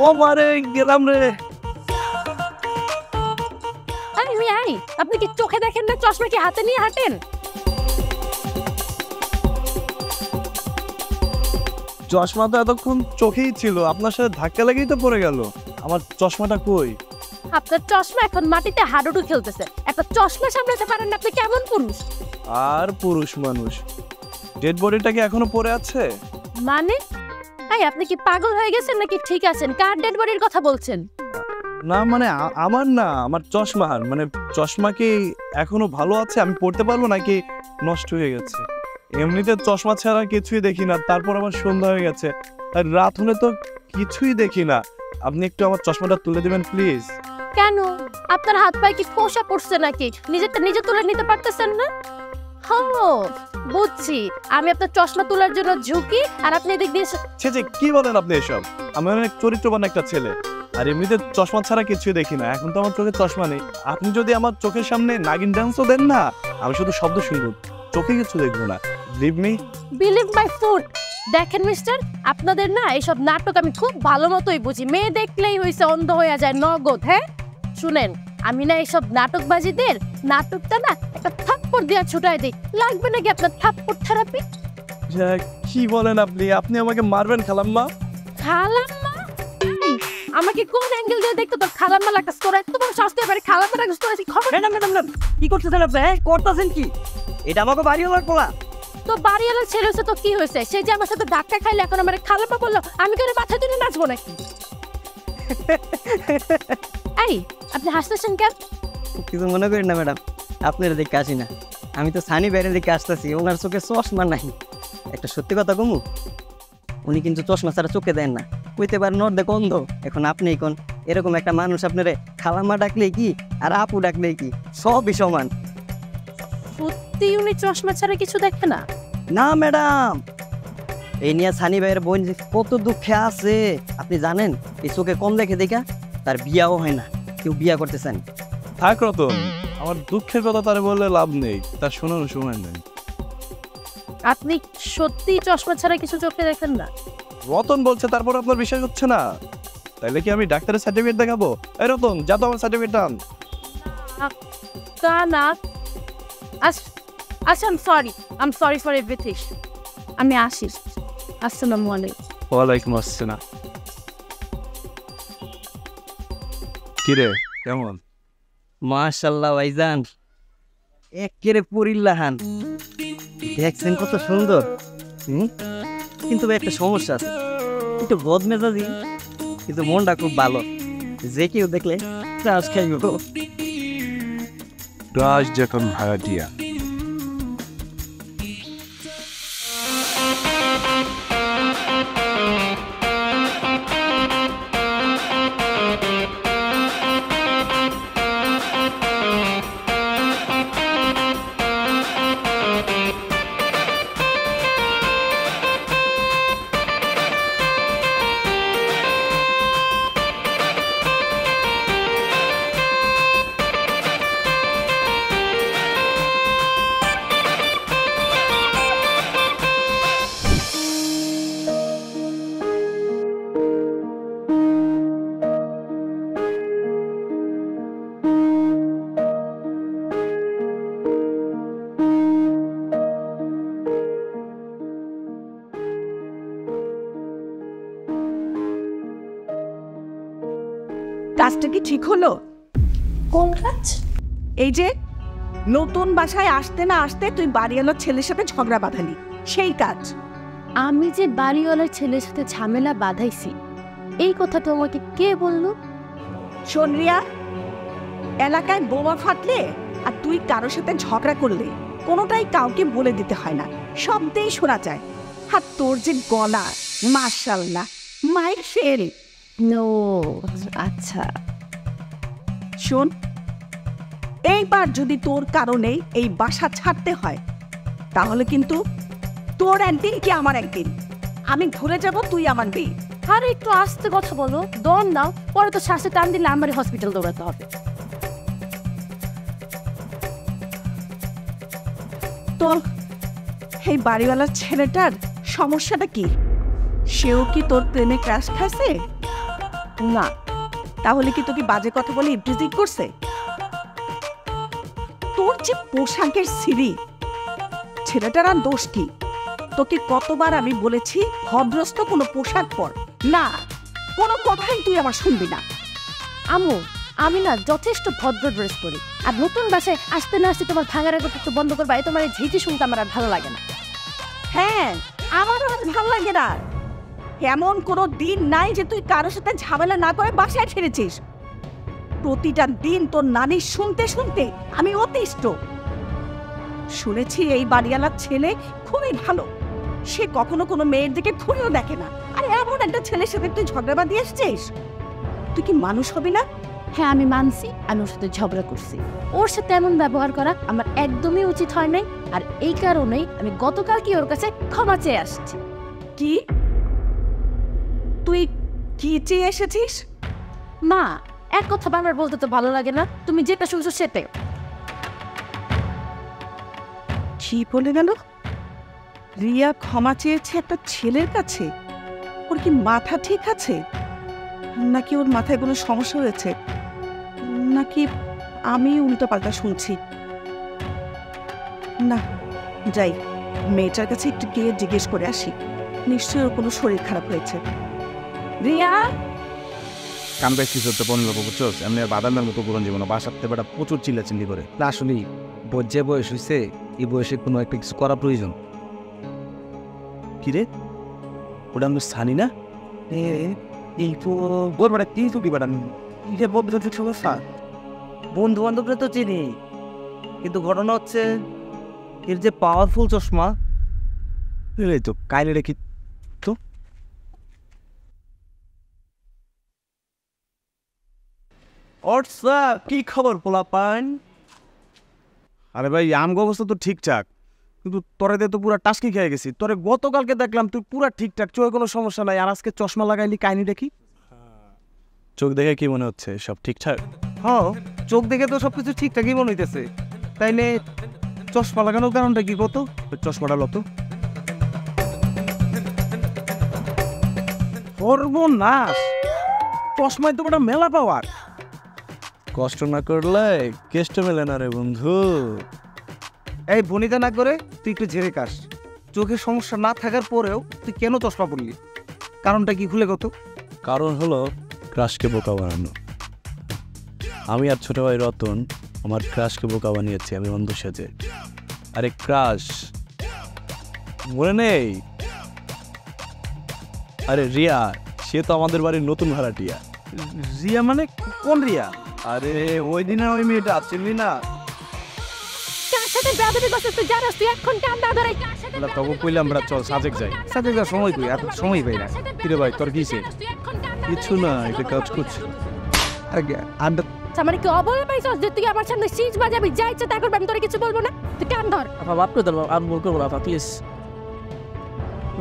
ও মারে গেলাম রে। আপনি কি চোখে দেখেন না? চশমা কি হাতে নিয়ে হাঁটেন? চশমা তো এতক্ষণ চোখেই ছিল, আপনার সাথে ধাক্কা লেগেই তো পড়ে গেল। আমার চশমাটা কই? আপনার চশমা এখন মাটিতে হাডুডু খেলতেছে। একটা চশমা সামলাতে পারেন না আপনি? কেমন পুরুষ! আর পুরুষ মানুষ, ডেড বডিটা কি এখনো পড়ে আছে? মানে আপনি কি পাগল হয়ে গেছেন নাকি ঠিক আছেন? কার ডেড বডির কথা বলছেন? না মানে আমার না, আমার চশমা। মানে চশমা কি এখনো ভালো আছে? আমি পড়তে পারবো নাকি নষ্ট হয়ে গেছে? এমনিতে চশমা ছাড়া কিছুই দেখি না, তারপর আবার সন্ধ্যা হয়ে গেছে, আর রাত হলে তো কিছুই দেখি না। আপনি একটু আমার চশমাটা তুলে দিবেন প্লিজ। কেন? আপনার হাত পায়ে কি ফোসা পড়ছে নাকি? নিজেরটা নিজে তুলে নিতে পারতেছেন না? বুঝছি, আমি আপনার চশমা তোলার জন্য ঝুঁকি আর আপনি এদিক দিয়ে। ছে কি বলেন আপনি এসব? আমি অনেক চরিত্রবান একটা ছেলে, আর এমনিতে চশমা ছাড়া কিছুই দেখি না। এখন তো আমার চোখে চশমা নেই। আপনি যদি আমার চোখের সামনে নাগিন ডান্সও দেন না, আমি শুধু শব্দ শুনবো, চোখে কিছু দেখবো না। Leave me, believe my food. দেখেন মিস্টার, আপনাদের না এইসব নাটক আমি খুব ভালো মতোই বুঝি। মেয়ে দেখলেই হইছে অন্ধ হয়ে যায় নগদ। হ্যাঁ শুনেন, আমি না এইসব নাটকবাজিদের নাটকটা না একটা থাপ্পড় দিয়া ছুটাই দিই। লাগবে নাকি আপনার থাপ্পড় থেরাপি? কি বলেন আপনি? আপনি আমাকে মারবেন খালাম্মা? খালাম্মা? আমাকে কোন অ্যাঙ্গেল দিয়ে দেখতে তোর খালাম্মা লাগতেছে? তোর এত বড় শাস্তি এবারে খালাম্মা লাগতেছে তোর? খবর ম্যাডাম ম্যাডাম ম্যাডাম কি করতেছেন আপনি? করতেছেন কি? এটা আমাকে বাড়িওয়ালার পোলা। তো বাড়িওয়ালার ছেলে হয়েছে তো কি হয়েছে? সে যে আমার সাথে ধাক্কা খাইলে এখন আমার খালাম্মা বললো, আমি কেন মাথা তুলে নাচবো নাকি? আপনি হাসতেছেন কেন? কিছু মনে করেন না ম্যাডাম, আপনার দিকে আসি না। আমি তো সানি বাইরের দিকে আসতেছি, ওনার চোখে চশমা নাই। একটা সত্যি কথা কমু, উনি কিন্তু চশমা ছাড়া চোখে দেন না। কইতে পারেন ওর দেখ অন্ধ। এখন আপনি কোন এরকম একটা মানুষ, আপনারে খালাম্মা ডাকলে কি আর আপু ডাকলে কি সবই সমান। সত্যি উনি চশমা ছাড়া কিছু দেখে না? না ম্যাডাম, এই নিয়ে সানি ভাইয়ের বোন যে কত দুঃখে আছে আপনি জানেন? এই চোখে কম দেখে দেখা তার বিয়াও হয় না, কেউ বিয়া করতে চান। থাক রতন, আমার দুঃখের কথা তারে বললে লাভ নেই, তার শোনানোর সময় নেই। আপনি সত্যি চশমা ছাড়া কিছু চোখে দেখেন না? রতন বলছে, তারপর আপনার বিশ্বাস হচ্ছে না? তাইলে কি আমি ডাক্তারের সার্টিফিকেট দেখাবো? এই রতন, যা তো আমার সার্টিফিকেট আন। তা না। আচ্ছা, I am sorry for everything. আমি আসি। আসসালামু আলাইকুম। ওয়ালাইকুম আসসালাম। কিরে কেমন? মাশাআল্লাহ ভাইজান, একেবারে পরিল্লাহান। দেখছেন কত সুন্দর। কিন্তু একটা সমস্যা আছে, একটু বদমেজাজি, কিন্তু মনটা খুব ভালো। যে কেউ দেখলে চাষ খাইব। রাজ যখন ভাড়াটিয়া। কাজটা কি ঠিক হলো? কোন কাজ? এই যে নতুন বাসায় আসতে না আসতে তুই বাড়িওয়ালার ছেলের সাথে ঝগড়া বাঁধালি, সেই কাজ। আমি যে বাড়িওয়ালার ছেলের সাথে ঝামেলা বাঁধাইছি, এই কথা তোমাকে কে বললো? শোন রিয়া, এলাকায় বোমা ফাটলে আর তুই কারোর সাথে ঝগড়া করলে কোনোটাই কাউকে বলে দিতে হয় না, শব্দেই শোনা যায়। আর তোর যে গলা, মাশাআল্লাহ, মাই ফেল। নো, আচ্ছা। শোন, এইবার যদি তোর কারণে এই বাসা ছাড়তে হয়, তাহলে কিন্তু তোর একদিন কি আমার একদিন। আমি ঘুরে যাব, তুই আমার মেয়ে। আরে একটু আস্তে কথা বলো, দম নাও, পরে তো শ্বাসে টান দিলে আমার হসপিটাল দৌড়াতে হবে। এই বাড়িওয়ালার ছেলেটার সমস্যাটা কি? সেও কি তোর প্রেমে ক্রাশ খাইছে? না, তাহলে কি তোকে বাজে কথা বলে ইমপ্রেজিট করছে? তোর যে পোশাকের সিঁড়ি, ছেলেটার আর দোষ কি? তোকে কতবার আমি বলেছি ভদ্রস্থ কোনো পোশাক পর। না, কোনো কথাই তুই আমার শুনবি না। আম্মু, আমি না যথেষ্ট ভদ্র ড্রেস করি, আর নতুন বাসায় আসতে না আসতে তোমার ভাঙার আগে একটু বন্ধ করবা, তোমার এই ঝিঝি শুনতে আমার আর ভালো লাগে না। হ্যাঁ, আমারও আর ভালো লাগে না। এমন কোনো দিন নাই যে তুই কারোর সাথে ঝামেলা না করে বাসায় ফিরেছিস। প্রতিটা দিন তোর নানি শুনতে শুনতে আমি অতিষ্ঠ। শুনেছি এই বাড়িওয়ালার ছেলে খুবই ভালো, সে কখনো কোনো মেয়ের দিকে ঘুরেও দেখে না। আর এমন একটা ছেলের সাথে তুই ঝগড়া বাঁধিয়ে এসছিস? তুই কি মানুষ হবি না? হ্যাঁ, আমি মানছি আমি ওর সাথে ঝগড়া করছি। ওর সাথে এমন ব্যবহার করা আমার একদমই উচিত হয় নাই, আর এই কারণেই আমি গতকালকে ওর কাছে ক্ষমা চেয়ে আসছি। কি? তুই কি চেয়ে এসেছিস? মা, এক কথা বারবার বলতে তো ভালো লাগে না, তুমি যেটা শুনছো সেটাই। কি বলে গেল? রিয়া ক্ষমা চেয়েছে একটা ছেলের কাছে? ওর কি মাথা ঠিক আছে? নাকি ওর মাথায় কোনো সমস্যা হয়েছে? নাকি আমি উল্টোপাল্টা শুনছি? না, যাই মেয়েটার কাছে একটু গিয়ে জিজ্ঞেস করে আসি। নিশ্চয়ই ওর কোনো শরীর খারাপ হয়েছে। রিয়া, কামব্যাক কিছু তো বন্ধ করছো, এমনি বাদামের মতো পুরন জীবন বাসাতে বেটা প্রচুর চিল্লাচিল্লি করে। না আসলে যে বয়স হয়েছে, এই বয়সে কোনো একটা কিছু করা প্রয়োজন। কি রে, ওটা আমি জানি না। বন্ধু বান্ধবরা তো চিনি, কিন্তু ঘটনা হচ্ছে এর যে পাওয়ারফুল চশমা। এই তো কাইলে রেখি তো। কি খবর পোলাপান? আরে ভাই, আমগো অবস্থা তো ঠিকঠাক, কিন্তু তোরে তো পুরা টাস্কি খেয়ে গেছি। তোরে গতকালকে দেখলাম তুই পুরা ঠিকঠাক, চোখে কোনো সমস্যা নাই, আর আজকে চশমা লাগাইলি কাহিনী দেখি। চোখ দেখে কি মনে হচ্ছে সব ঠিকঠাক? হ্যাঁ, চোখ দেখে তো সবকিছু ঠিকঠাকই মনে হইতেছে, তাইলে চশমা লাগানোর কারণটা কি? কত চশমাটা লত সর্বনাশ, চশমায় তো একটা মেলা পাওয়ার। কষ্ট না করলে কেষ্ট মেলে না রে বন্ধু। এই বনিতা না করে তুই একটু ঝেড়ে কাস। চোখের সমস্যা না থাকার পরেও তুই কেন চশমা পরলি? কারণটা কি খুলে কত? কারণ হলো ক্রাশকে বোকা বানানো। আমি আর ছোট ভাই রতন আমার ক্রাশকে বোকা বানিয়েছি আমি অন্ধ সেজে। আরে ক্রাশ মনে নেই? আরে রিয়া, সে তো আমাদের বাড়ির নতুন ভাড়াটিয়া। রিয়া মানে কোন রিয়া? আরে ওই দিনের ওই মেয়েটা চিনলি না? কার সাথে ব্রাদারি করছিস তুই জানাস? তুই এখন কান না ধরে কার সাথে আমরা তখন কইলাম আমরা চল সাজেক যাই। সাথে যা সময় কই, এত সময় পাই না। কিরে ভাই, তোর কিছে? কিছু না, এটা কাজ করছি। আমার কি অবলা পাইছস যে তুই আমার সামনে সিজ বাজাবি? যা ইচ্ছা তা করবি, আমি তোরে কিছু বলবো না। তুই কান ধর। আপা বাপ করে দাও, আর ভুল করবো না আপা, প্লিজ।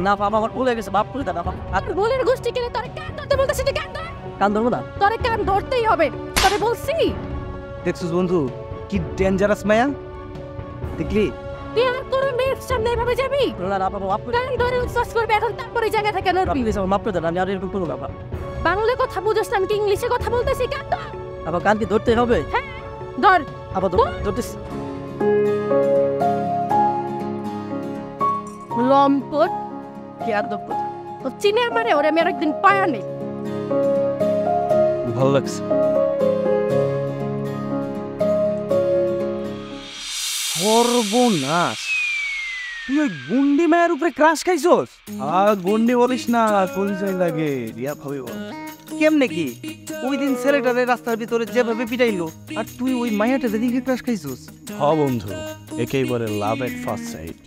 না বাবা, আমার ভুল হয়ে গেছে, বাপ করে দাও আপা। আর বলের গোষ্ঠী কেন তোরে কান ধরতে বলতেছিস? তুই কান ধর। কান ধরবো না? তোরে কান ধরতেই হবে, তোরে বলছি। দেখছিস বন্ধু কি ডেঞ্জারাস মায়া? দেখলি? তুই আর তোর মেয়ের সামনে এভাবে যাবি? না না আপা, মাপ করে কান ধরে উচ্ছ্বাস করবি এখন, তারপরে জায়গা থেকে নড়বি। প্লিজ আপা, মাপ করে দেন, আমি আর এরকম করবো না আপা। বাংলা কথা বুঝছ না, আমি কি ইংলিশে কথা বলতেছি? কান ধর। আপা কান কি ধরতে হবে? হ্যাঁ ধর। আপা ধরতেছি। লম্পট কি আর দপ কথা ও চিনে আমারে, ওরে আমি আরেকদিন পায়া নেই। ভালো লাগছে। সর্বনাশ, তুই ওই গুন্ডি মায়ের উপরে ক্রাশ খাইছস? গন্ডি বলিস না, পরিচয় লাগে। রিয়া ভাবি কেমনে কি? ওই দিন ছেলেটারে রাস্তার ভিতরে যেভাবে পিটাইলো, আর তুই ওই মায়াটা দিকে ক্রাশ খাইছস? হ বন্ধু, একেই বলে লাভ এট ফার্স্ট সাইট।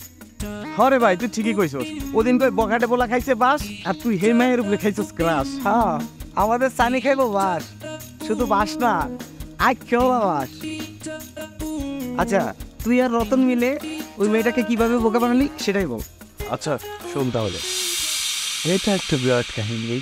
হরে ভাই, তুই ঠিকই কইছস। ওদিন কই বকাটে বলা খাইছে বাস, আর তুই হে মায়ের উপরে খাইছস ক্রাশ। হ্যাঁ, আমাদের সানি খাইবো বাস, শুধু বাস না, আখ খেও বাস। আচ্ছা, তুই আর রতন মিলে ওই মেয়েটাকে কিভাবে বোকা বানালি সেটাই বল। আচ্ছা শোন তাহলে, এটা একটা বিরাট কাহিনী।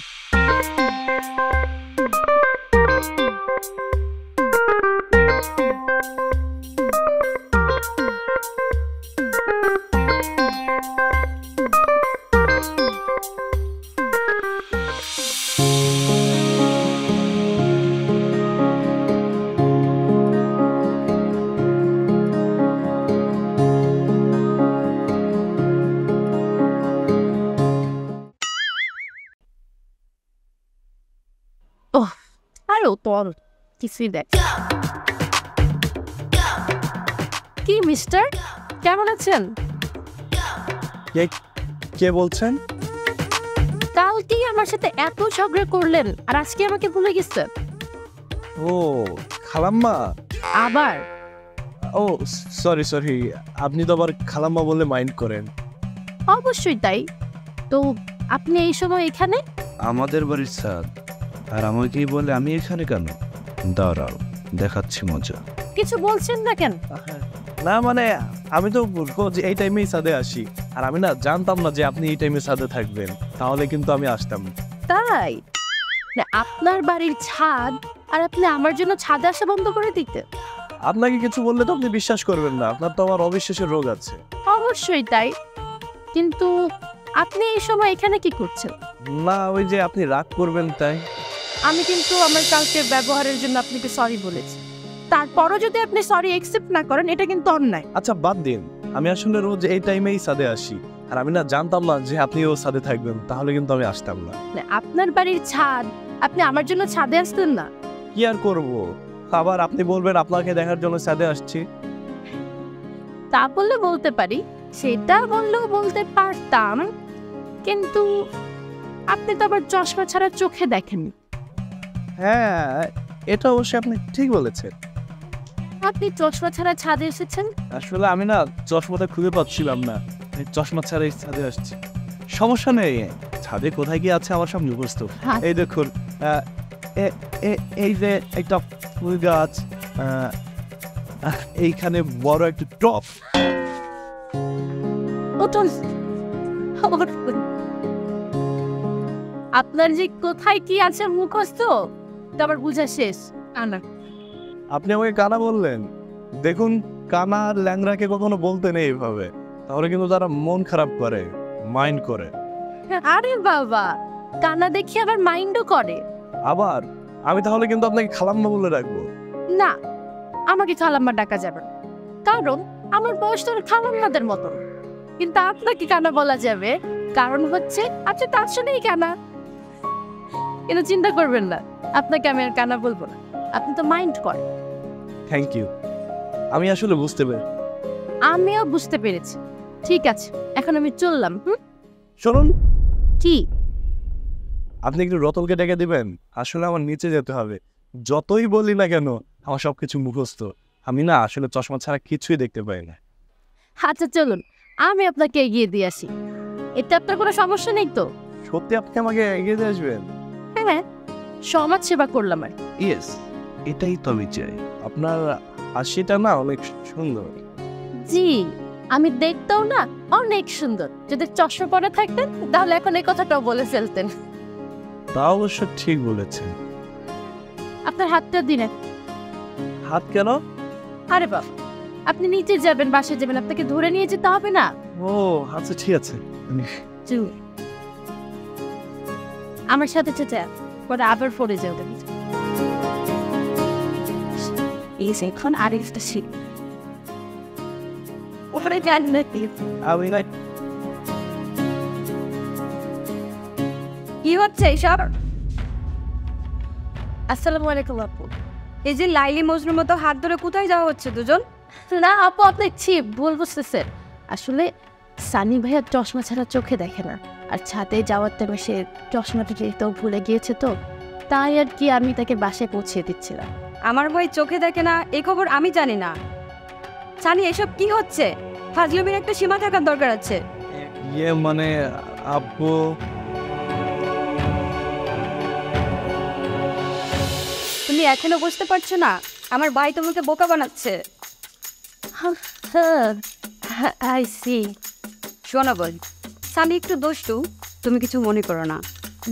ও তো আর কিছুই দেখ। কি মিস্টার, কেমন আছেন? কে বলছেন? কালকেই আমার সাথে এত ঝগড়া করলেন আর আজকে আমাকে ভুলে গেছেন। ও খালাম্মা। আবার ও সরি, আপনি তো আবার খালাম্মা বলে মাইন্ড করেন। অবশ্যই তাই। তো আপনি এই সময় এখানে? আমাদের বাড়ির ছাদ, আর আমাকেই বলে আমি এখানে কেন? দাঁড়াও, দেখাচ্ছি মজা। কিছু বলছেন না কেন? না মানে আমি তো রোজ এই টাইমেই ছাদে আসি, আর আমি না জানতাম না যে আপনি এই টাইমে ছাদে থাকবেন, তাহলে কিন্তু আমি আসতাম না। তাই না, আপনার বাড়ির ছাদ আর আপনি আমার জন্য ছাদে আসা বন্ধ করে দিতে? আপনাকে কিছু বললে তো আপনি বিশ্বাস করবেন না, আপনার তো আমার অবিশ্বাসের রোগ আছে। অবশ্যই তাই, কিন্তু আপনি এই সময় এখানে কি করছেন? না ওই যে আপনি রাগ করবেন তাই। আমি কিন্তু আমার কালকের ব্যবহারের জন্য আপনাকে সরি বলেছি, তারপরও যদি আপনি সরি অ্যাকসেপ্ট না করেন এটা কিন্তু অন্যায়। আচ্ছা বাদ দিন, আমি আসলে রোজ এই টাইমেই ছাদে আসি, আর আমি না জানতাম না যে আপনিও ছাদে থাকবেন, তাহলে কিন্তু আমি আসতাম না। না, আপনার বাড়ির ছাদ, আপনি আমার জন্য ছাদে আসতেন না? কি আর করব, আবার আপনি বলবেন আপনাকে দেখার জন্য ছাদে আসছি। তা বললে বলতে পারি, সেটা বললেও বলতে পারতাম, কিন্তু আপনি তো আবার চশমা ছাড়া চোখে দেখেন। হ্যাঁ এটা অবশ্যই আপনি ঠিক বলেছেন। আপনি চশমা ছাড়া ছাদে এসেছেন? আসলে আমি না চশমাটা খুঁজে পাচ্ছিলাম না, এই চশমা ছাড়া এই ছাদে আসছি। সমস্যা নেই, ছাদে কোথায় কি আছে আমার সব মুখস্থ। হ্যাঁ। এই দেখুন এই যে একটা ফুল গাছ, এইখানে বড় একটা টপ। ওঠুন। আপনার যে কোথায় কি আছে মুখস্থ তা আবার বুঝা শেষ। আনা আপনি আমাকে কানা বললেন? দেখুন কানা আর ল্যাংড়াকে কখনো বলতে নেই এইভাবে, তাহলে কিন্তু তারা মন খারাপ করে, মাইন্ড করে। আরে বাবা, কানা দেখি আবার মাইন্ডও করে। আবার আমি তাহলে কিন্তু আপনাকে খালাম্মা বলে রাখবো। না, আমাকে খালাম্মা ডাকা যাবে না, কারণ আমার বয়স তো খালাম্মাদের মতো। কিন্তু আপনাকে কানা বলা যাবে, কারণ হচ্ছে আপনি তো আসলেই কানা। কিন্তু চিন্তা করবেন না, আপনাকে আমি আর কানা বলবো না, আপনি তো মাইন্ড করেন। থ্যাংক ইউ, আমি আসলে বুঝতে পারি। আমিও বুঝতে পেরেছি। ঠিক আছে, এখন আমি চললাম। শুনুন, কি? আপনি একটু রতলকে ডেকে দিবেন, আসলে আমার নিচে যেতে হবে। যতই বলি না কেন আমার সবকিছু মুখস্থ, আমি না আসলে চশমা ছাড়া কিছুই দেখতে পাই না। আচ্ছা চলুন, আমি আপনাকে এগিয়ে দিয়ে আসি। এতে আপনার কোনো সমস্যা নেই তো? সত্যি আপনি আমাকে এগিয়ে দিয়ে আসবেন? হ্যাঁ, সমাজ সেবা করলাম আর। ইয়েস, এটাই তো আমি চাই। আপনার হাসিটা না অনেক সুন্দর। জি, আমি দেখতেও না অনেক সুন্দর। যদি চশমা পরে থাকতেন তাহলে এখন এই কথাটাও বলে ফেলতেন। তা অবশ্য ঠিক বলেছেন। আপনার হাতটা দিনে। হাত কেন? আরে বাবা, আপনি নিচে যাবেন, বাসায় যাবেন, আপনাকে ধরে নিয়ে যেতে হবে না। ও আচ্ছা ঠিক আছে। চলুন। আমার সাথে চেঁচা পরে আবার পড়ে যাবে। এই যে এখন আরেকটা শীত ওপরে যান নাকি? আমি না কি হচ্ছে এইসব? আসসালামু আলাইকুম আপু। এই যে লাইলি মজনুর মতো হাত ধরে কোথায় যাওয়া হচ্ছে দুজন? না আপু, আপনি ছি ভুল বুঝতেছেন। আসলে সানি ভাইয়া চশমা ছাড়া চোখে দেখে না, আর ছাদে যাওয়ার টাইমে সে চশমাটা যেতেও ভুলে গিয়েছে, তো তাই আর কি আমি তাকে বাসায় পৌঁছে দিচ্ছিলাম। আমার ভাই চোখে দেখে না এই খবর আমি জানি না। সানি, এসব কি হচ্ছে? ফাজলামির একটা সীমা থাকার দরকার আছে। ইয়ে মানে আব্বু, তুমি এখনো বুঝতে পারছো না? আমার ভাই তোমাকে বোকা বানাচ্ছে। I see. শোনো বোন, সানি একটু দুষ্টু, তুমি কিছু মনে করো না।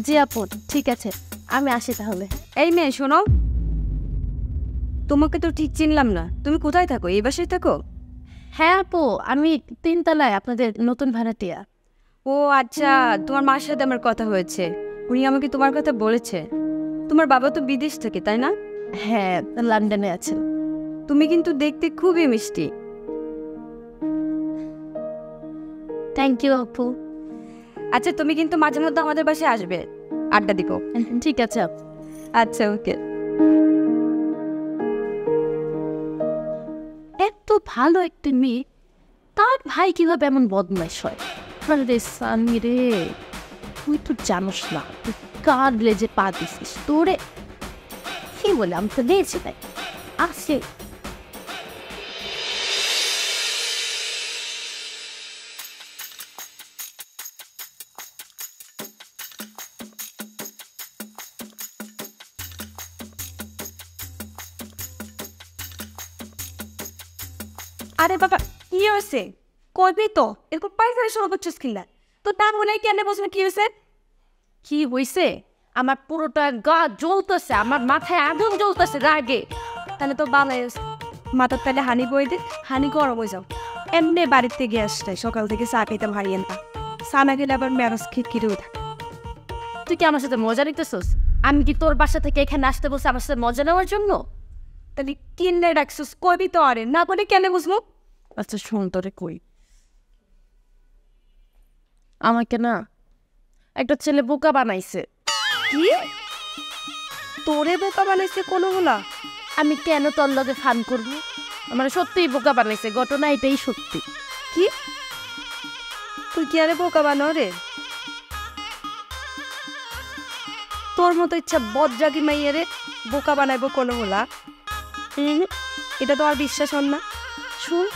জি আপু, ঠিক আছে, আমি আসি তাহলে। এই মেয়ে শোনো, তোমাকে তো ঠিক চিনলাম না। তুমি কোথায় থাকো? এই বাসায় থাকো? হ্যাঁ আপু, আমি 3 তলায়, আপনাদের নতুন ভাড়াটিয়া। ও আচ্ছা, তোমার মার সাথে আমার কথা হয়েছে, উনি আমাকে তোমার কথা বলেছে। তোমার বাবা তো বিদেশ থেকে, তাই না? হ্যাঁ, লন্ডনে আছেন। তুমি কিন্তু দেখতে খুবই মিষ্টি। থ্যাংক ইউ আপু। আচ্ছা, তুমি কিন্তু মাঝে মধ্যে আমাদের বাসায় আসবে, আড্ডা দিব। ঠিক আছে আপু। আচ্ছা, ওকে। এত ভালো একটা মেয়ে, তার ভাই কিভাবে এমন বদমাইশ হয়? আরে সানি রে, তুই তো জানোস না তুই কার লেজে পা দিছিস। তোরে কি বলে, আমি তো দিয়েছি তাই আসে। আরে বাবা, কি হয়েছে? কইবি তো, এরকম পাইকারি শুরু করছিস কিনা? তো তার মনে কেন বসবে? কি হয়েছে? কি হয়েছে? আমার পুরোটা গা জ্বলতেছে, আমার মাথায় আগুন জ্বলতেছে রাগে। তাহলে তো ভালো হয়েছে, মাথার তাহলে হানি বই দে, হানি গরম হয়ে যাও। এমনি বাড়িতে গিয়ে আসলে সকাল থেকে চা খাইতাম হারিয়েন না, চা না খেলে আবার মেরাজ খিটখিটে উঠে। তুই কি আমার সাথে মজা নিতেছিস? আমি কি তোর বাসা থেকে এখানে আসতে বলছি আমার সাথে মজা নেওয়ার জন্য? তাহলে কিনে রাখছিস, কইবি তো। আরে না বলে কেন বুঝবো? আচ্ছা শোন, তোরে কই, আমাকে না একটা ছেলে বোকা বানাইছে। কি তোরে বোকা বানাইছে কোনো হলা? আমি কেন তোর লগে ফান করবো? আমার সত্যিই বোকা বানাইছে, ঘটনা এটাই সত্যি। কি তুই কি আরে বোকা বানাও রে? তোর মতো ইচ্ছা বজ্জাগি মাইয়ে রে বোকা বানাইবো কোনো হলা? এটা তো আর বিশ্বাস হন না। শুন,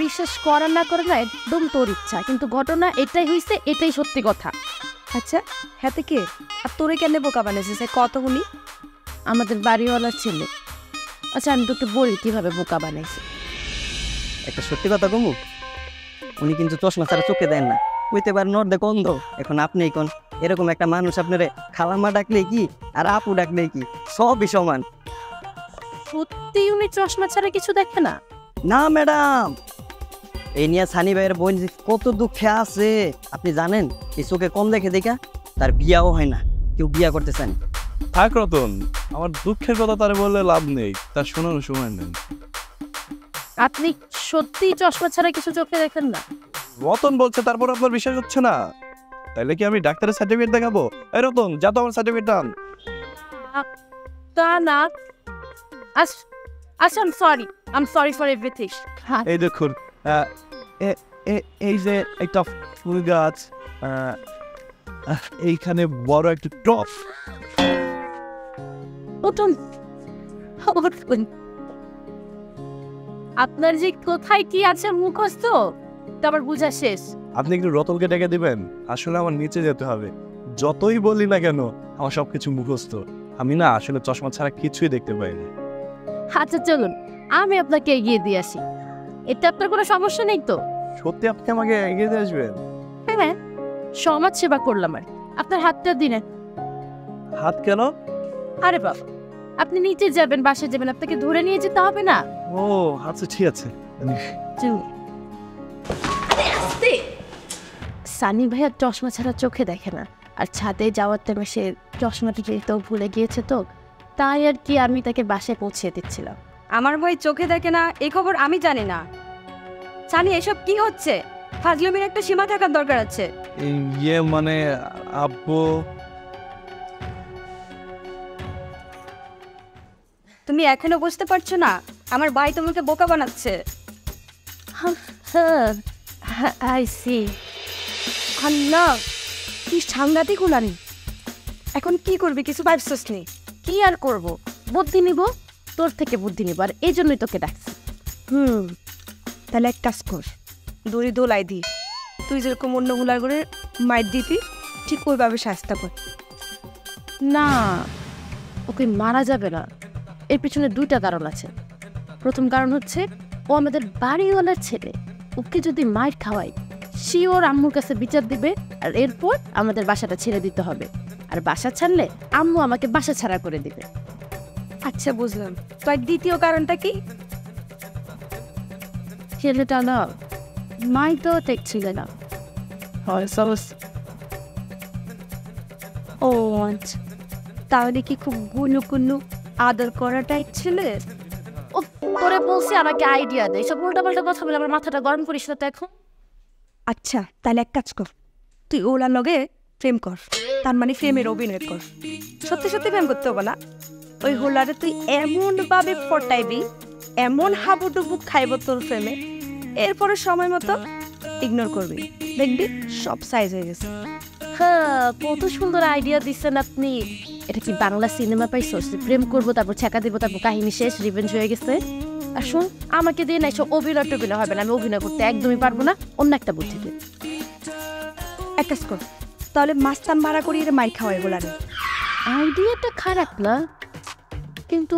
বিশ্বাস করার না করে না একদম তোর ইচ্ছা, কিন্তু ঘটনা এটাই হয়েছে, এটাই সত্যি কথা। আচ্ছা হাতে কে? আর তোরে কেন বোকা বানাইছে সে কত শুনি? আমাদের বাড়িওয়ালার ছেলে। আচ্ছা আমি তোকে বলি কিভাবে বোকা বানাইছে। একটা সত্যি কথা কমু, উনি কিন্তু চশমা ছাড়া চোখে দেন না, কইতে পারেন ওর দেখো অন্ধ। এখন আপনি কোন এরকম একটা মানুষ, আপনারে খালাম্মা ডাকলে কি আর আপু ডাকলে কি সবই সমান। সত্যি উনি চশমা ছাড়া কিছু দেখে না? না ম্যাডাম, এই নিয়ে সানি ভাইয়ের বোন যে কত দুঃখে আছে আপনি জানেন? এই চোখে কম দেখে দেখা তার বিয়াও হয় না, কেউ বিয়া করতে চান। থাক রতন, আমার দুঃখের কথা তারে বললে লাভ নেই, তার শোনানোর সময় নেই। আপনি সত্যি চশমা ছাড়া কিছু চোখে দেখেন না? রতন বলছে তারপর আপনার বিশ্বাস হচ্ছে না? তাইলে কি আমি ডাক্তারের সার্টিফিকেট দেখাবো? এই রতন, যা তো আমার সার্টিফিকেট আন। তা না, আচ্ছা I am sorry for everything. এই দেখুন, এই যে একটা ফুল গাছ, এইখানে বড় একটা টপ। আপনার যে কোথায় কি আছে মুখস্থ তারপর বুঝা শেষ। আপনি একটু রতনকে ডেকে দিবেন? আসলে আমার নিচে যেতে হবে, যতই বলি না কেন আমার সবকিছু মুখস্থ। আমি না আসলে চশমা ছাড়া কিছুই দেখতে পাই না। আচ্ছা চলুন, আমি আপনাকে এগিয়ে দিয়ে আসি। এতে আপনার কোনো সমস্যা নেই তো? সত্যি আপনি আমাকে এগিয়ে দিয়ে আসবেন? হ্যাঁ, সমাজ সেবা করলাম আর আপনার হাতটা দিনে। হাত কেন? আরে বাবা, আপনি নিচে যাবেন, বাসায় যাবেন, আপনাকে ধরে নিয়ে যেতে হবে না। ও আচ্ছা ঠিক আছে। সানি ভাইয়া চশমা ছাড়া চোখে দেখে না, আর ছাদে যাওয়ার টাইমে সে চশমাটা তো ভুলে গিয়েছে, তো তাই আর কি আমি তাকে বাসায় পৌঁছে দিচ্ছিলাম। আমার ভাই চোখে দেখে না এই খবর আমি জানি না। জানি এসব কি হচ্ছে? ফাজলামির একটা সীমা থাকার দরকার আছে। ইয়ে মানে আব্বু, তুমি এখনো বুঝতে পারছো না আমার ভাই তোমাকে বোকা বানাচ্ছে? হ্যাঁ আই সি। আল্লাহ, কি সাংঘাতিক উলানি! এখন কি করবি কিছু ভাবছিস নি? কি আর করব, বুদ্ধি নিব, তোর থেকে বুদ্ধি নিব, আর এই জন্যই তোকে ডাকছি। তাহলে এক কাজ কর, দড়ি দোলাই দি। তুই যেরকম অন্য গুলার করে মাইর দিতি ঠিক ওইভাবে শাস্তা কর। না, ওকে মারা যাবে না। এর পিছনে দুইটা কারণ আছে। প্রথম কারণ হচ্ছে ও আমাদের বাড়িওয়ালার ছেলে, ওকে যদি মাইর খাওয়াই সে ওর আম্মুর কাছে বিচার দিবে, আর এরপর আমাদের বাসাটা ছেড়ে দিতে হবে, আর বাসা ছাড়লে আম্মু আমাকে বাসা ছাড়া করে দিবে। আচ্ছা বুঝলাম, তো আর দ্বিতীয় কারণটা কি? ছেলেটা না মাই তো দেখছিল না। ও আচ্ছা, তাহলে কি খুব গুনু গুনু আদর করাটাই ছেলে? ও তোরে বলছি আমাকে আইডিয়া দে, সব উল্টাপাল্টা কথা বলে আমার মাথাটা গরম করিস না তো এখন। আচ্ছা তাহলে এক কাজ কর, তুই ওলার লগে প্রেম কর, তার মানে প্রেমের অভিনয় কর। সত্যি সত্যি প্রেম করতে হবে না, ওই হোলারে তুই এমন ভাবে ফটাইবি, এমন হাবুডুবু খাইব তোর ফ্রেমে, এরপরে সময় মতো ইগনোর করবি, দেখবি সব সাইজ হয়ে গেছে। হ্যাঁ, কত সুন্দর আইডিয়া দিচ্ছেন আপনি। এটা কি বাংলা সিনেমা পাইছো? প্রেম করবো, তারপর ছেঁকা দিব, তারপর কাহিনী শেষ, রিভেঞ্জ হয়ে গেছে। আর শুন, আমাকে দিয়ে না এসব অভিনয় টভিনয় হবে না, আমি অভিনয় করতে একদমই পারবো না, অন্য একটা বুদ্ধি দিন। এক কাজ কর, তাহলে মাস্তান ভাড়া করি এর মাইর খাওয়া এগুলারে। আইডিয়াটা খারাপ না, কিন্তু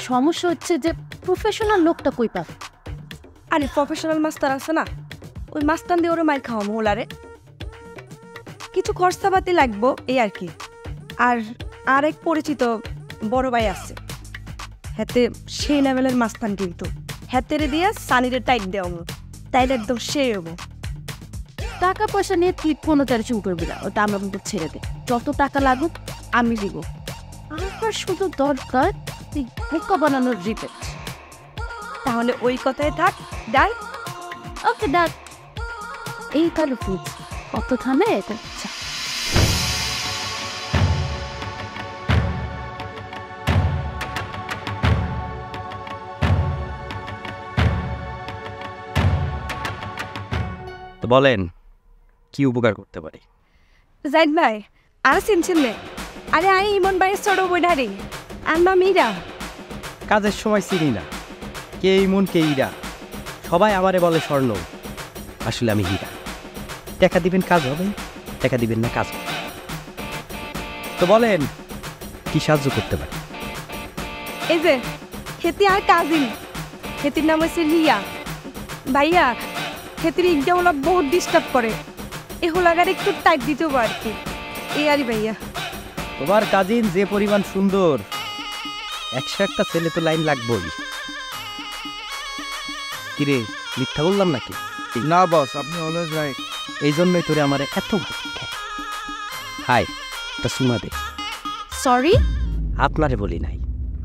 সমস্যা হচ্ছে যে প্রফেশনাল লোকটা কই পাবে? আরে প্রফেশনাল মাস্টার আছে না, ওই মাস্তান দিয়ে ওরে মাইর খাওয়াবো হোলারে। কিছু খরচাপাতি লাগবো এই আর কি। আর আরেক পরিচিত বড় ভাই আছে, হাতে সেই লেভেলের মাস্তান, কিন্তু হাতেরে দিয়ে সানিরে টাইট দেওয়া, তাইলে একদম সে হবো। টাকা পয়সা নিয়ে তুই কোনো টেনশন করবি না, ওটা আমরা কিন্তু ছেড়ে দে। যত টাকা লাগুক আমি দিব। আমার শুধু দরকার তুই বোকা বানানোর রিপেট। তাহলে ওই কথাই থাক, ডাল। ওকে ডাক। এই কালো ফুজ কত থামে এটা। তো বলেন কি উপকার করতে পারি? জাইদ ভাই, আর চিনছেন নে? আরে আই ইমন ভাইয়ের ছোট বইধারি, আর নাম ইরা। কাজের সময় চিনি না, কে ইমন কে ইরা, সবাই আমারে বলে স্বর্ণ, আসলে আমি হীরা। টাকা দিবেন কাজ হবে, টাকা দিবেন না কাজ হবে। তো বলেন কি সাহায্য করতে পারি? এই যে খেতি আর কাজিন, খেতির নাম হচ্ছে রিয়া। ভাইয়া খেতির ইকজামলা বহুত ডিস্টার্ব করে, এ হোলাগার একটু টাইট দিতে আর কি, এই আরই ভাইয়া। তোমার কাজিন যে পরিমাণ সুন্দর, 101টা ছেলে তো লাইন লাগবই। কিরে মিথ্যা বললাম নাকি? না বস, আপনি অলওয়েজ রাইট। এই জন্যই তোরে আমার এত ভালো লাগে। হাই, তা সুমা দে। সরি, আপনারে বলি নাই,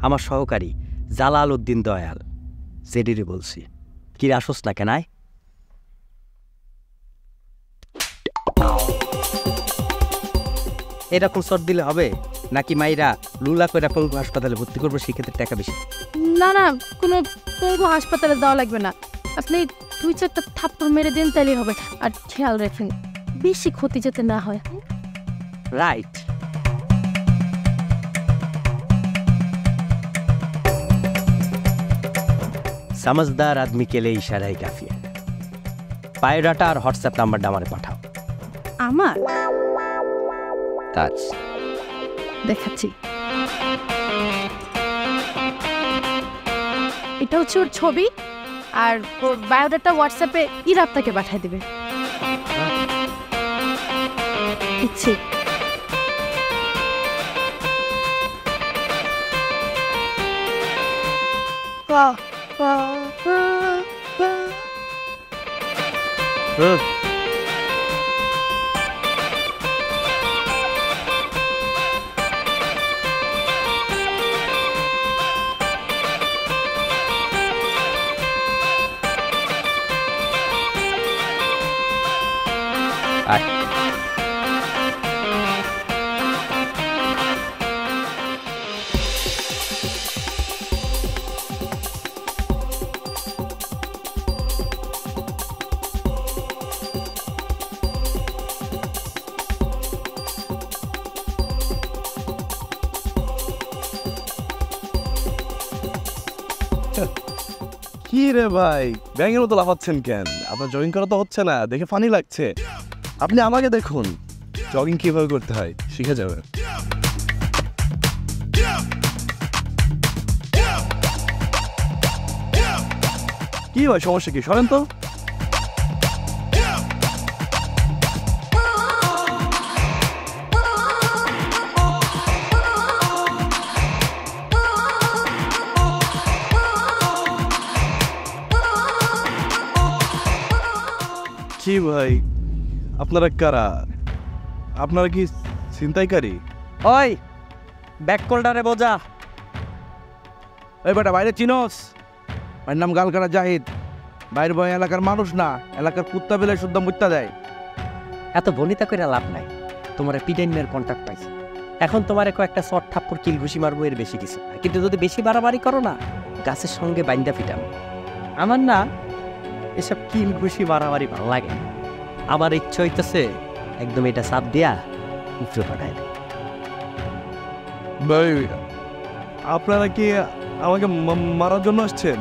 আমার সহকারী জালাল উদ্দিন দয়াল জেডিরে বলছি। কিরে আসোস না কেনায়? এরকম শট দিলে হবে নাকি মাইরা লুলা করে পঙ্গু হাসপাতালে ভর্তি করবো, সেক্ষেত্রে টাকা বেশি? না না, কোনো পঙ্গু হাসপাতালে দেওয়া লাগবে না। আপনি 2-4টা থাপ্পড় মেরে দিন, তাইলেই হবে। আর খেয়াল রাখেন বেশি ক্ষতি যাতে না হয়। রাইট। समझदार आदमी के लिए इशारा ही काफी है। बायोडाटा और व्हाट्सएप নাম্বারটা আমারে পাঠাও। আমার তাজ দেখাচ্ছি। এটা হচ্ছে ওর ছবি, আর ওর বায়োডাটা হোয়াটসঅ্যাপে ইরা আপনাকে পাঠিয়ে দেবে। দিচ্ছি। কি রে ভাই, ব্যাঙের মতো লাফাচ্ছেন কেন? আপনার জগিং করা তো হচ্ছে না, দেখে ফানি লাগছে। আপনি আমাকে দেখুন, জগিং কিভাবে করতে হয় শিখে যাবেন। কি ভাই সমস্যা কি? সরেন তো। কি ভাই আপনারা কারা? আপনারা কি ছিনতাইকারী? ওই ব্যাক কোল্ডারে বোঝা। এই বেটা বাইরে চিনোস? ওর নাম গালকারা জাহিদ। বাইরে বয় এলাকার মানুষ না, এলাকার কুত্তা বেলে শুদ্ধ মুত্তা দেয়। এত বনিতা করে লাভ নাই, তোমার পিডাইনের কন্ট্যাক্ট পাইছি। এখন তোমার কয়েকটা শর্ট থাপ্পড় কিল ঘুষি মারবো, এর বেশি কিছু না। কিন্তু যদি বেশি বাড়াবাড়ি করো না, গাছের সঙ্গে বাইন্দা পিটাম। আমার না এসব কিল ঘুষি মারামারি ভালো লাগে না। আমার ইচ্ছা হইতেছে একদম এটা চাপ দিয়া উপরে পাঠায় দেয়। ভাই আপনারা কি আমাকে মারার জন্য আসছেন?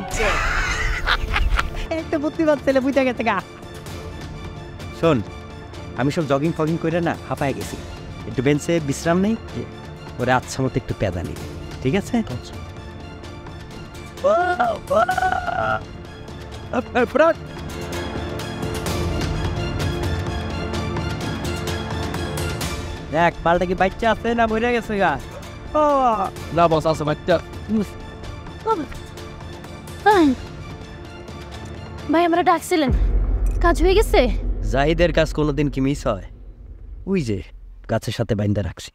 একটা বুদ্ধিমান ছেলে বুঝা গেছে গা। শোন, আমি সব জগিং ফগিং করে না হাঁপায় গেছি, একটু বেঞ্চে বিশ্রাম নেই, ওরে আচ্ছা মতো একটু পেদা নিই, ঠিক আছে? দেখ পাল্টা কি বাচ্চা আছে না মরে গেছে গা? না বস, আছে বাচ্চা। ভাই আমরা ডাকছিলেন, কাজ হয়ে গেছে? জাহিদের কাজ কোনোদিন কি মিস হয়? ওই যে গাছের সাথে বাইন্দা রাখছি।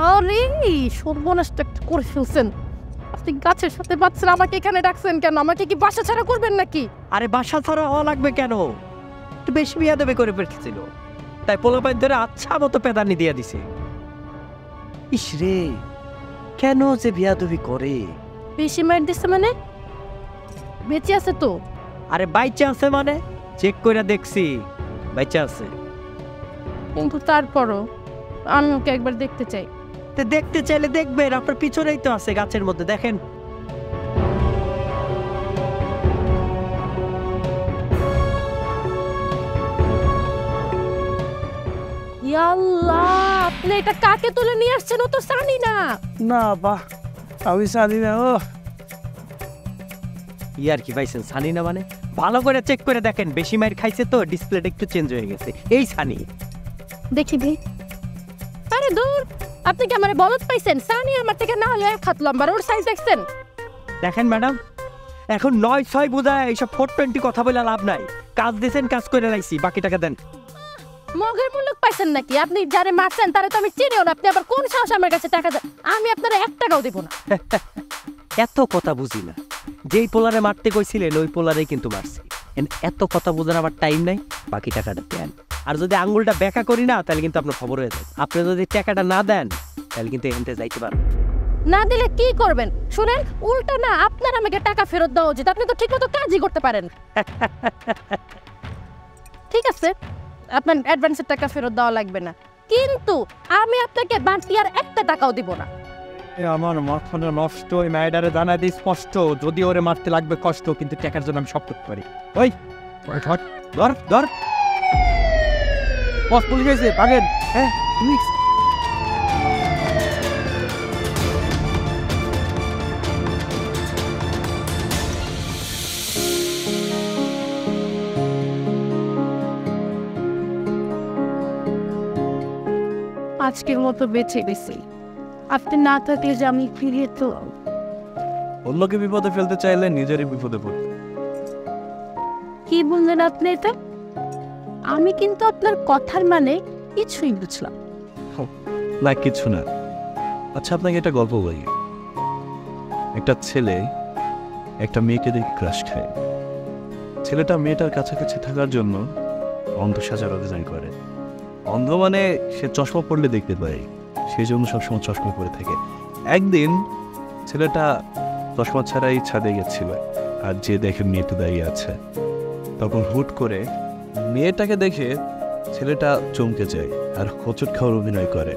আরে সর্বনাশটা একটু করে ফেলছেন। আপনি গাছের সাথে বাচ্চারা আমাকে এখানে ডাকছেন কেন? আমাকে কি বাসা ছাড়া করবেন নাকি? আরে বাসা ছাড়া হওয়া লাগবে কেন? একটু বেশি বিয়াদবি করে ফেলছিল, তাই পোলাপাই ধরে আচ্ছা মতো পেদানি দিয়া দিছে। ইস রে, কেন যে বিয়াদবি করে? বেশি মাইর দিচ্ছে মানে? বেঁচে আছে তো? আরে বাইচা আছে মানে? চেক করে দেখছি বাইচা আছে। কিন্তু তারপরও আমি ওকে একবার দেখতে চাই। তো দেখতে চাইলে দেখবেন, আপনার পিছনেই তো আছে গাছের মধ্যে, দেখেন। ইয়াল্লাহ, আপনি এটা কাকে তুলে নিয়ে আসছেন? ও তো জানি না। না বাহ, আমি জানি না। ও ইয়ার কি পাইছেন? সানি না মানে? ভালো করে চেক করে দেখেন, বেশি মাইর খাইছে তো ডিসপ্লেটা একটু চেঞ্জ হয়ে গেছে। এই সানি। দেখি ভাই। আরে দূর, আপনি কি আমার বলদ পাইছেন? সানি আমার থেকে না হলে এক হাত লম্বা, ওর সাইজ দেখছেন? দেখেন ম্যাডাম, এখন 9-6 বোঝায় এইসব 420 কথা বলে লাভ নাই। কাজ দিয়েছেন, কাজ করে লাইছি, বাকি টাকা দেন। মগের মুলুক পাইছেন নাকি? আপনি যারে মারছেন তারে তো আমি চিনিও না। আপনি আবার কোন সাহস আমার কাছে টাকা দেন? আমি আপনার 1 টাকাও দেব না। এত কথা বুঝি না। যেই পোলারে মারতে কইছিলেন ওই পোলারেই কিন্তু মারছি। এত কথা বোঝার আমার টাইম নাই, বাকি টাকাটা দেন। আর যদি আঙ্গুলটা ব্যাকা করি না তাহলে কিন্তু আপনার খবর হয়ে যায়। আপনি যদি টাকাটা না দেন তাহলে কিন্তু এখান থেকে যাইতে পারবেন না। দিলে কি করবেন শুনেন? উল্টা না আপনার আমাকে টাকা ফেরত দেওয়া উচিত। আপনি তো ঠিকমতো কাজই করতে পারেন। ঠিক আছে, আপনার অ্যাডভান্সের টাকা ফেরত দেওয়া লাগবে না, কিন্তু আমি আপনাকে বাড়তি আর 1 টাকাও দিব না। আমার মাথাটা নষ্ট। ওই ম্যাডারে জানা দিই স্পষ্ট, যদি ওরে মারতে লাগবে কষ্ট, কিন্তু টাকার জন্য আমি সব করতে পারি। ওই ধর ধর, বস পুলিশ গেছে, ভাগেন। হ্যাঁ পুলিশ। আজকের মতো বেঁচে গেছি। আপনি না থাকলে যে আমি ফিরিয়ে তো। অন্যকে বিপদে ফেলতে চাইলে নিজেরই বিপদে পড়ে। কি বললেন আপনি এটা? আমি কিন্তু আপনার কথার মানে কিছুই বুঝলাম না। কিছু না। আচ্ছা আপনাকে একটা গল্প বলি। একটা ছেলে একটা মেয়েকে দেখে ক্রাশ খায়। ছেলেটা মেয়েটার কাছাকাছি থাকার জন্য অন্ধ সাজার ডিজাইন করে। অন্ধ মানে সে চশমা পরলে দেখতে পায়, সেই জন্য সবসময় চশমা পরে থাকে। একদিন ছেলেটা চশমা ছাড়াই ছাদে গেছিল, আর যে দেখে মেয়েটা দাঁড়িয়ে আছে, তখন হুট করে মেয়েটাকে দেখে ছেলেটা চমকে যায় আর হোঁচট খাওয়ার অভিনয় করে।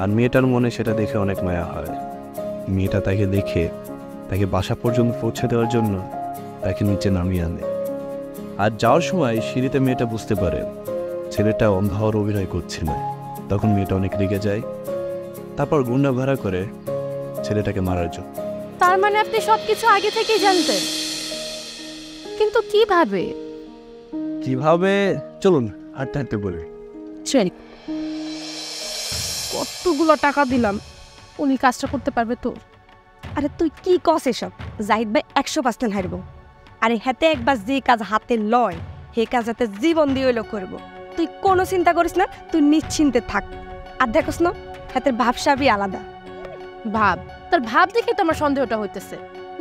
আর মেয়েটার মনে সেটা দেখে অনেক মায়া হয়। মেয়েটা তাকে দেখে তাকে বাসা পর্যন্ত পৌঁছে দেওয়ার জন্য তাকে নিচে নামিয়ে আনে। আর যাওয়ার সময় সিঁড়িতে মেয়েটা বুঝতে পারে ছেলেটা অন্ধ হওয়ার অভিনয় করছিল। তখন মেয়েটা অনেক রেগে যায়, তারপর গুন্ডা ভাড়া করে ছেলেটাকে মারার জন্য। তার মানে আপনি সবকিছু আগে থেকেই জানতেন, কিন্তু কিভাবে? কিভাবে চলুন হাঁটতে হাঁটতে বলি। চল, কতগুলো টাকা দিলাম, উনি কাজটা করতে পারবে তো? আরে তুই কি কস এসব? জাহিদ ভাই 100% হারব। আরে হাতে একবার যে কাজ হাতে লয় হে কাজ হাতে জীবন দিয়ে হইলো করব। তুই কোনো চিন্তা করিস না, তুই নিশ্চিন্তে থাক। আর দেখোস না হাতের ভাবসাবই আলাদা। ভাব, তার ভাব দেখে তো আমার সন্দেহটা হইতেছে।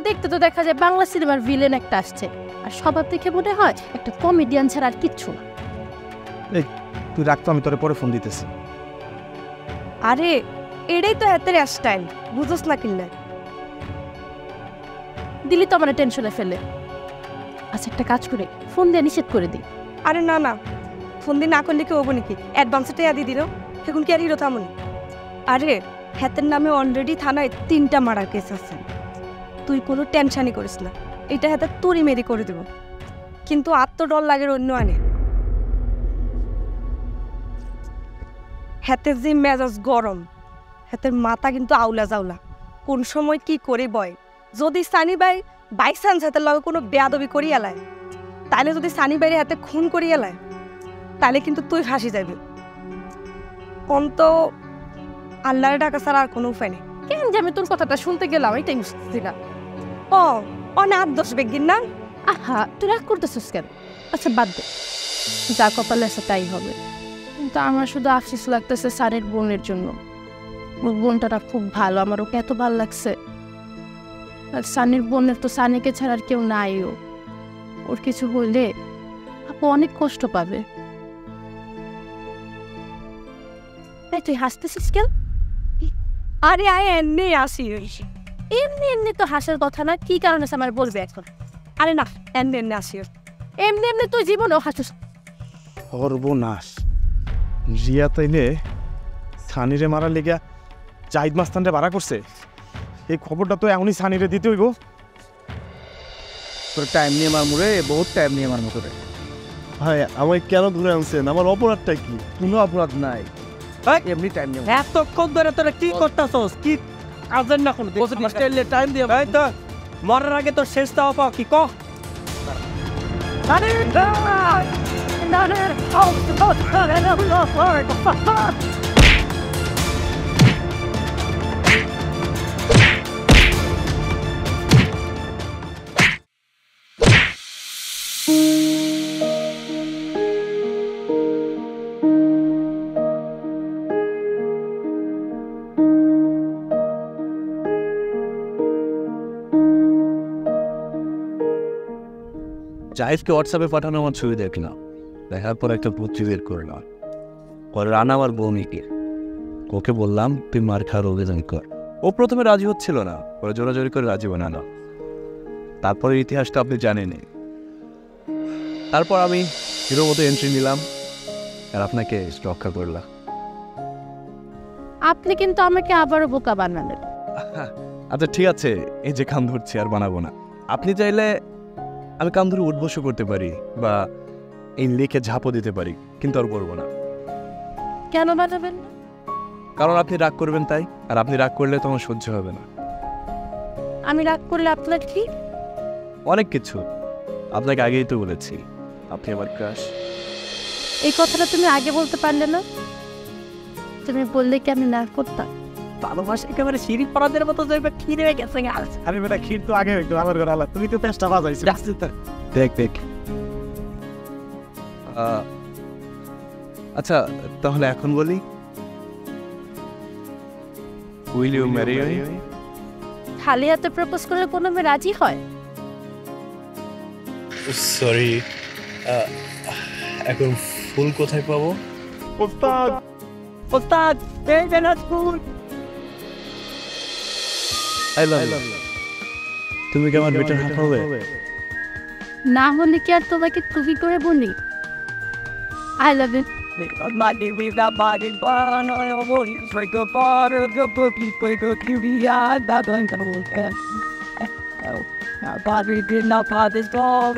দেখতে তো দেখা যায় বাংলা সিনেমার ভিলেন একটা আসছে, আর স্বভাব দেখে মনে হয় একটা কমেডিয়ান ছাড়া আর কিচ্ছু না। তুই রাখতো, আমি তোরে পরে ফোন দিতেছি। আরে এটাই তো হাতের স্টাইল, বুঝোস না কিনলে। দিলি তো আমার টেনশনে ফেলে। আচ্ছা একটা কাজ করে ফোন দিয়ে নিষেধ করে দিই। আরে না না, ফোন দিয়ে না করলে কি হবো নাকি? অ্যাডভান্সে টাকা দিয়ে দিল, এখন কি আর হিরো থামনি? আরে হাতের নামে অলরেডি থানায় 3টা মার্ডার কেস আছে। তুই কোনো টেনশনই করিস না, এটা হাতে তোরই মেরি করে দেব। কিন্তু আর তো ডর লাগে অন্য আনে। হাতের যে মেজাজ গরম, হাতের মাথা কিন্তু আউলা জাউলা, কোন সময় কি করে বয়। যদি সানি ভাই বাই চান্স হাতের লগে কোনো বেয়াদবি করি এলায়, তাহলে যদি সানি বাইরে হাতে খুন করি এলায়, তাহলে কিন্তু তুই ফাঁসি যাবি। অন্ত আল্লাহর ডাকা ছাড়া আর কোনো উপায় নেই। কেন যে আমি তোর কথাটা শুনতে গেলাম এটাই বুঝতেছি না। ও অনাথ দোষ বেগিন না। আহা তুই রাগ করতেছিস কেন? আচ্ছা বাদ দে, যা কপালে আছে তাই হবে। কিন্তু আমার শুধু আফসোস লাগতেছে স্যারের বোনের জন্য। ওর বোনটা খুব ভালো, আমার ওকে এত ভালো লাগছে। আর সানির বোনের তো সানিকে ছাড়া আর কেউ নাই। ওর কিছু হইলে আপু অনেক কষ্ট পাবে। তাই তুই হাসতেছিস কেন? আরে আয় এমনি আসি। এমনি এমনি তো হাসার কথা না, কি কারণে আমার বলবে এখন? আরে না, এমনি এমনি আসি। এমনি এমনি তুই জীবনেও হাসিস। সর্বনাশ, রিয়া তাইলে সানিরে মারার লেগে জাহিদ মাস্তানরে ভাড়া করছে। এই খবরটা তো এমনই সানিরে দিতে হইব। তোর টাইম নিয়ে মারমু রে, বহুত টাইম নিয়ে মারমু তোরে। ভাই আমায় কেন ধরে আনছেন? আমার অপরাধটা কি? কোনো অপরাধ নাই, এমনি টাইম নিয়ে। এতক্ষণ ধরে তোরা কি করতেছস? কি কাজের না কোনো টাইম দিয়ে ভাই তো মরার আগে তোর শেষ দেওয়া পাও কি কহ? জাহিদকে হোয়াটসঅ্যাপে পাঠানো আমার ছবি দেখলাম, দেখার পর একটা বুদ্ধি বের করলাম। পরে রানা আমার বৌমিকে, ওকে বললাম তুই মার খাওয়ার অভিযান কর। ও প্রথমে রাজি হচ্ছিল না, পরে জোরাজোরি করে রাজি বানানো। তারপরে ইতিহাসটা আপনি জানেনই। তারপর আমি হিরোর মতো এন্ট্রি নিলাম আর আপনাকে রক্ষা করলাম। আপনি কিন্তু আমাকে আবারও বোকা বানালেন। আচ্ছা ঠিক আছে, এই যে কান ধরছি আর বানাবো না। আপনি চাইলে আমি কান ধরে উঠবসও করতে পারি বা এই লেকে ঝাঁপও দিতে পারি, কিন্তু আর করবো না। কেন বানাবেন না? কারণ আপনি রাগ করবেন তাই, আর আপনি রাগ করলে তো আমার সহ্য হবে না। আমি রাগ করলে আপনার কি? অনেক কিছু, আপনাকে আগেই তো বলেছি আপনি আমার ক্রাশ। এই কথাটা তুমি আগে বলতে পারলে না? তুমি বললে কি আমি না করতাম? ভালোবাসা একেবারে সিঁড়ি পরাদের মতো যাইবে, খিরে গেছে। আরে বেটা ক্ষীর তো আগে একটু আমার ঘরে আলা, তুমি তো চেষ্টা বাজাইছো। দেখ দেখ। আচ্ছা তাহলে এখন বলি, উইল ইউ ম্যারি মি? খালি হাতে প্রপোজ করলে কোনো মেয়ে রাজি হয়? সরি, এখন ফুল কোথায় পাবো? ওস্তাদ ওস্তাদ এই দিনাজপুর। I love you. তুমি কি আমার বেটার হাফ হবে? না হলে কি আর তোমাকে তুমি করে বলি I love you? Money with that body, but I want you break the bar, the bookie, break the QB, that one can work. Now, body did not buy this dog.